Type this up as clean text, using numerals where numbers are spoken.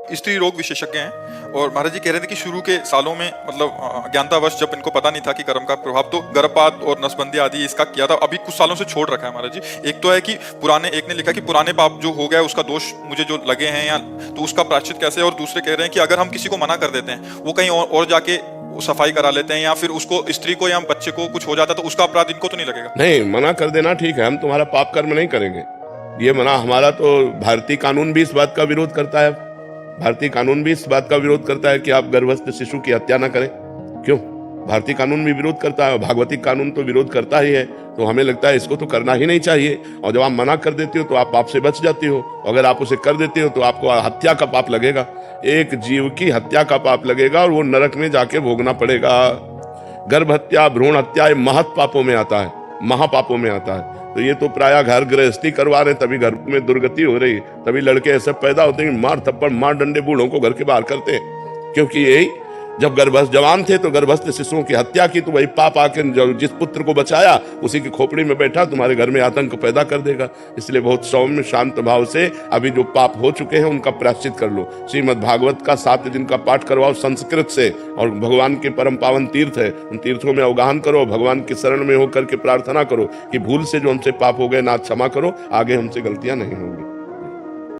स्त्री रोग विशेषज्ञ हैं और महाराज जी कह रहे थे कि शुरू के सालों में मतलब ज्ञानतावश जब इनको पता नहीं था कि कर्म का प्रभाव, तो गर्भपात और नसबंदी आदि इसका किया था। अभी कुछ सालों से छोड़ रखा है महाराज जी। एक तो है कि एक ने लिखा कि पुराने पाप जो हो गया उसका दोष मुझे जो लगे हैं या तो उसका प्रायश्चित कैसे है, और दूसरे कह रहे हैं कि अगर हम किसी को मना कर देते हैं वो कहीं और जाके सफाई करा लेते हैं या फिर उसको स्त्री को या बच्चे को कुछ हो जाता है तो उसका अपराध इनको तो नहीं लगेगा? नहीं, मना कर देना ठीक है, हम तुम्हारा पाप कर्म नहीं करेंगे, ये मना हमारा तो भारतीय कानून भी इस बात का विरोध करता है। भारतीय कानून भी इस बात का विरोध करता है कि आप गर्भस्थ शिशु की हत्या ना करें। क्यों? भारतीय कानून भी विरोध करता है, भागवतिक कानून तो विरोध करता ही है। तो हमें लगता है इसको तो करना ही नहीं चाहिए। और जब आप मना कर देती हो तो आप पाप से बच जाती हो, अगर आप उसे कर देती हो तो आपको हत्या का पाप लगेगा, एक जीव की हत्या का पाप लगेगा और वो नरक में जाके भोगना पड़ेगा। गर्भ हत्या, भ्रूण हत्या ये महत पापों में आता है, महापापों में आता है। तो ये तो प्रायः घर गृहस्थी करवा रहे, तभी घर में दुर्गति हो रही, तभी लड़के ऐसे पैदा होते हैं मार थप्पड़ मार डंडे बूढ़ों को घर के बाहर करते हैं। क्योंकि यही जब गर्भस्थ जवान थे तो गर्भस्थ शिशुओं की हत्या की, तो वही पाप आके जिस पुत्र को बचाया उसी की खोपड़ी में बैठा तुम्हारे घर में आतंक पैदा कर देगा। इसलिए बहुत सौम्य शांत भाव से अभी जो पाप हो चुके हैं उनका प्रायश्चित कर लो। श्रीमद् भागवत का 7 दिन का पाठ करवाओ संस्कृत से, और भगवान के परम पावन तीर्थ है उन तीर्थों में अवगाहन करो, भगवान की शरण में होकर के प्रार्थना करो कि भूल से जो हमसे पाप हो गए ना क्षमा करो, आगे हमसे गलतियां नहीं होंगी।